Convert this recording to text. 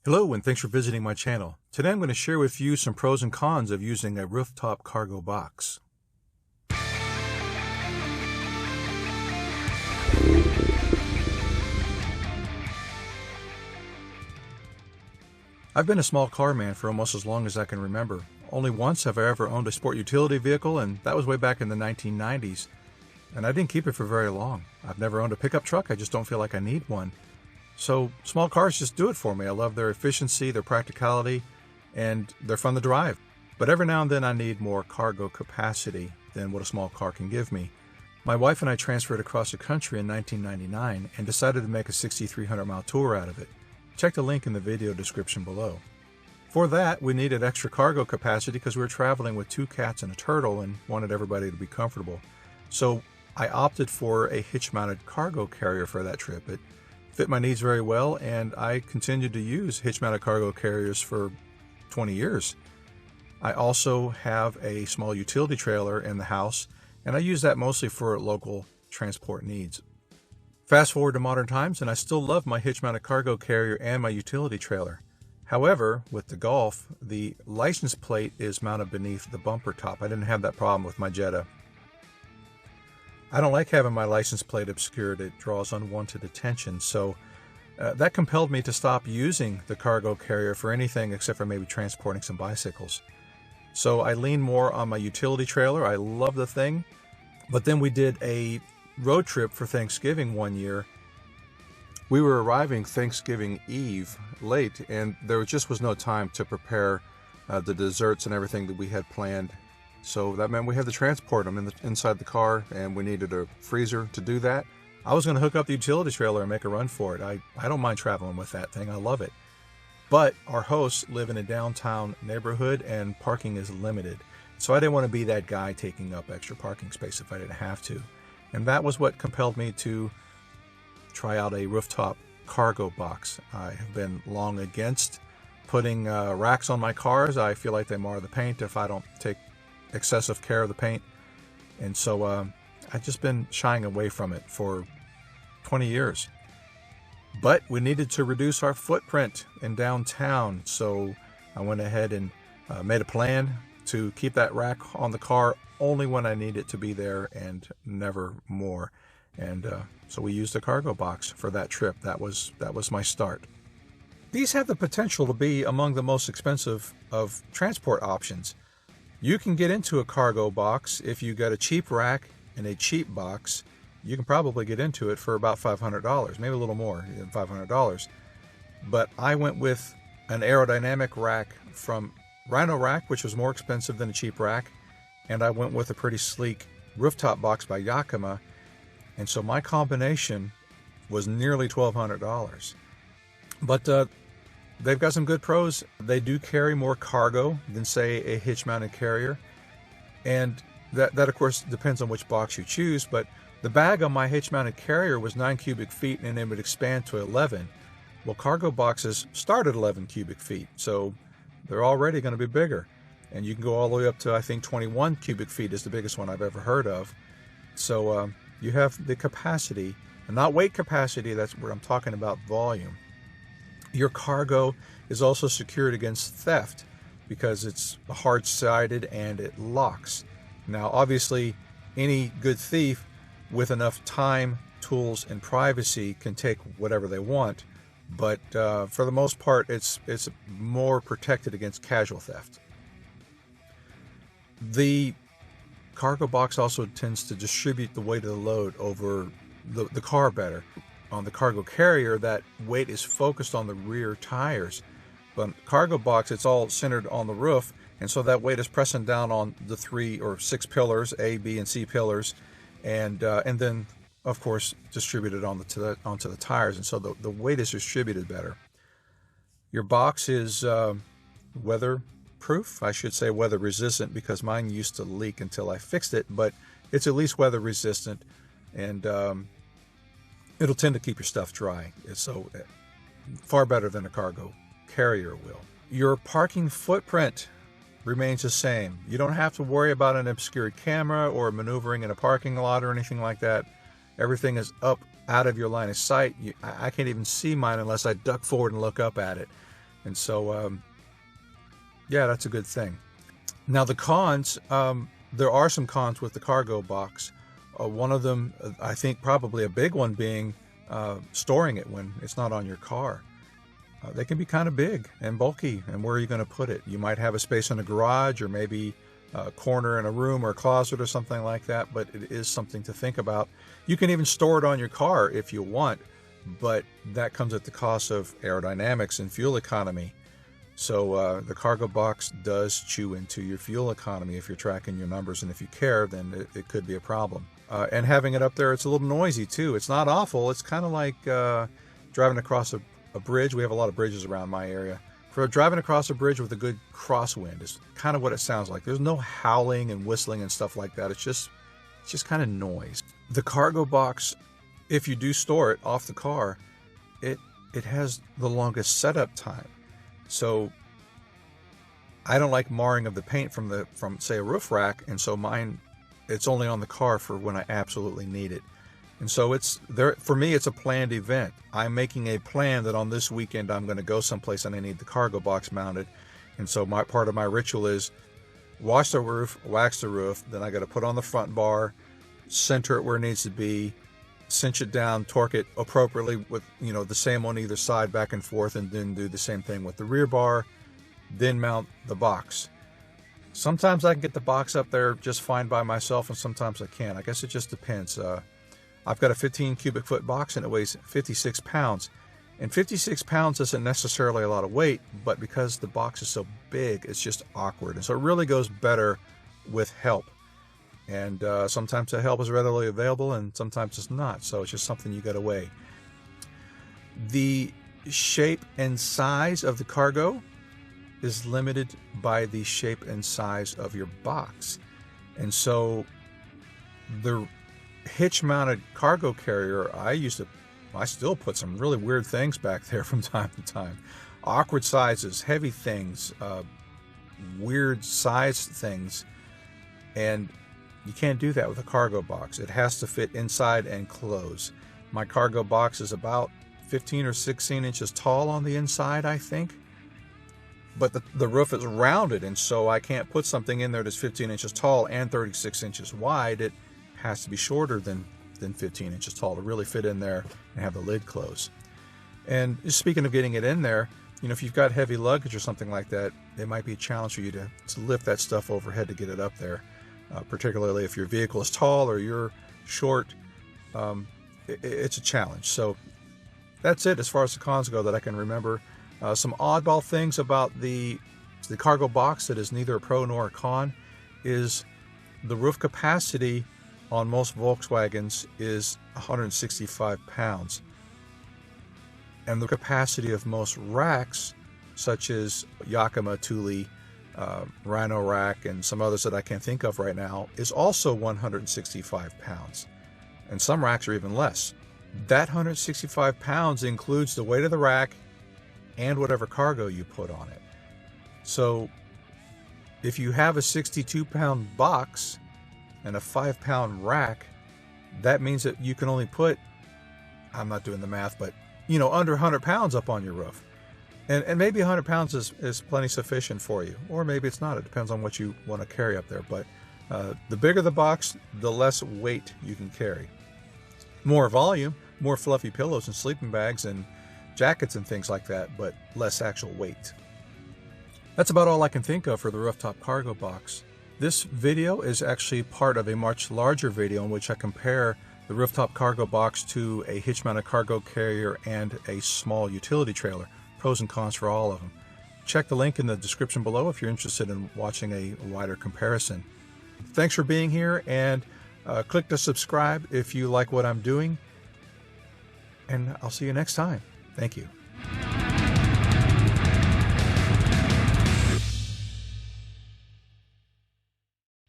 Hello and thanks for visiting my channel. Today I'm going to share with you some pros and cons of using a rooftop cargo box. I've been a small car man for almost as long as I can remember. Only once have I ever owned a sport utility vehicle, and that was way back in the 1990s. And I didn't keep it for very long. I've never owned a pickup truck, I just don't feel like I need one. So small cars just do it for me. I love their efficiency, their practicality, and they're fun to drive. But every now and then I need more cargo capacity than what a small car can give me. My wife and I transferred across the country in 1999 and decided to make a 6,300-mile tour out of it. Check the link in the video description below. For that, we needed extra cargo capacity because we were traveling with 2 cats and a turtle and wanted everybody to be comfortable. So I opted for a hitch-mounted cargo carrier for that trip. It fit my needs very well, and I continued to use hitch-mounted cargo carriers for 20 years. I also have a small utility trailer in the house, and I use that mostly for local transport needs. Fast forward to modern times, and I still love my hitch-mounted cargo carrier and my utility trailer. However, with the Golf, the license plate is mounted beneath the bumper top. I didn't have that problem with my Jetta. I don't like having my license plate obscured. It draws unwanted attention, so that compelled me to stop using the cargo carrier for anything except for maybe transporting some bicycles. So I lean more on my utility trailer. I love the thing. But then we did a road trip for Thanksgiving one year. We were arriving Thanksgiving Eve late, and there just was no time to prepare the desserts and everything that we had planned. So that meant we had to transport them inside the car, and we needed a freezer to do that. I was going to hook up the utility trailer and make a run for it. I don't mind traveling with that thing. I love it. But our hosts live in a downtown neighborhood, and parking is limited. So I didn't want to be that guy taking up extra parking space if I didn't have to. And that was what compelled me to try out a rooftop cargo box. I have been long against putting racks on my cars. I feel like they mar the paint if I don't take excessive care of the paint. And so I've just been shying away from it for 20 years. But we needed to reduce our footprint in downtown, so I went ahead and made a plan to keep that rack on the car only when I need it to be there and never more. And so we used a cargo box for that trip. That was my start. These have the potential to be among the most expensive of transport options. You can get into a cargo box if you got a cheap rack and a cheap box. You can probably get into it for about $500, maybe a little more than $500. But I went with an aerodynamic rack from Rhino Rack, which was more expensive than a cheap rack, and I went with a pretty sleek rooftop box by Yakima, and so my combination was nearly $1,200. But they've got some good pros. They do carry more cargo than, say, a hitch-mounted carrier, and that of course depends on which box you choose. But the bag on my hitch-mounted carrier was 9 cubic feet, and it would expand to 11. Well, cargo boxes start at 11 cubic feet, so they're already going to be bigger. And you can go all the way up to, I think, 21 cubic feet is the biggest one I've ever heard of. So you have the capacity, and not weight capacity, that's where I'm talking about volume. Your cargo is also secured against theft because it's hard-sided and it locks. Now, obviously, any good thief with enough time, tools, and privacy can take whatever they want, but for the most part, it's more protected against casual theft. The cargo box also tends to distribute the weight of the load over the car better. On the cargo carrier, that weight is focused on the rear tires, but cargo box, it's all centered on the roof, and so that weight is pressing down on the 3 or 6 pillars, A, B, and C pillars, and then, of course, distributed onto the tires, and so the weight is distributed better. Your box is weatherproof. I should say weather resistant, because mine used to leak until I fixed it, but it's at least weather resistant, and it'll tend to keep your stuff dry. So far better than a cargo carrier will. Your parking footprint remains the same. You don't have to worry about an obscured camera or maneuvering in a parking lot or anything like that. Everything is up out of your line of sight. I can't even see mine unless I duck forward and look up at it. And so, yeah, that's a good thing. Now the cons, there are some cons with the cargo box. One of them, I think probably a big one, being storing it when it's not on your car. They can be kind of big and bulky, and where are you going to put it? You might have a space in a garage, or maybe a corner in a room or a closet or something like that, but it is something to think about. You can even store it on your car if you want, but that comes at the cost of aerodynamics and fuel economy. So the cargo box does chew into your fuel economy if you're tracking your numbers, and if you care, then it could be a problem. And having it up there, it's a little noisy too. It's not awful. It's kind of like driving across a bridge. We have a lot of bridges around my area. For driving across a bridge with a good crosswind is kind of what it sounds like. There's no howling and whistling and stuff like that. It's just kind of noise. The cargo box, if you do store it off the car, it has the longest setup time. So I don't like marring of the paint from say a roof rack, and so mine, it's only on the car for when I absolutely need it. And so it's there for me. It's a planned event. I'm making a plan that on this weekend I'm going to go someplace and I need the cargo box mounted. And so part of my ritual is wash the roof, wax the roof. Then I got to put on the front bar, center it where it needs to be, cinch it down, torque it appropriately with the same on either side, back and forth, and then do the same thing with the rear bar. Then mount the box. Sometimes I can get the box up there just fine by myself, and sometimes I can't. I guess it just depends. I've got a 15 cubic foot box and it weighs 56 pounds. And 56 pounds isn't necessarily a lot of weight, but because the box is so big, it's just awkward. And so it really goes better with help. And sometimes that help is readily available and sometimes it's not. So it's just something you got to weigh. The shape and size of the cargo is limited by the shape and size of your box. And so the hitch-mounted cargo carrier, I still put some really weird things back there from time to time. Awkward sizes, heavy things, weird sized things. And you can't do that with a cargo box. It has to fit inside and close. My cargo box is about 15 or 16 inches tall on the inside, I think. But the roof is rounded, and so I can't put something in there that's 15 inches tall and 36 inches wide. It has to be shorter than 15 inches tall to really fit in there and have the lid close. And speaking of getting it in there, if you've got heavy luggage or something like that, it might be a challenge for you to lift that stuff overhead to get it up there, particularly if your vehicle is tall or you're short. It's a challenge. So that's it as far as the cons go that I can remember. Some oddball things about the cargo box that is neither a pro nor a con is the roof capacity on most Volkswagens is 165 pounds. And the capacity of most racks, such as Yakima, Thule, Rhino Rack, and some others that I can't think of right now, is also 165 pounds. And some racks are even less. That 165 pounds includes the weight of the rack and whatever cargo you put on it. So if you have a 62-pound box and a 5-pound rack, that means that you can only put, I'm not doing the math, but under 100 pounds up on your roof. And maybe 100 pounds is plenty sufficient for you, or maybe it's not. It depends on what you want to carry up there. But the bigger the box, the less weight you can carry. More volume, more fluffy pillows and sleeping bags and jackets and things like that, but less actual weight. That's about all I can think of for the rooftop cargo box. This video is actually part of a much larger video in which I compare the rooftop cargo box to a hitch-mounted cargo carrier and a small utility trailer. Pros and cons for all of them. Check the link in the description below if you're interested in watching a wider comparison. Thanks for being here, and click to subscribe if you like what I'm doing, and I'll see you next time. Thank you.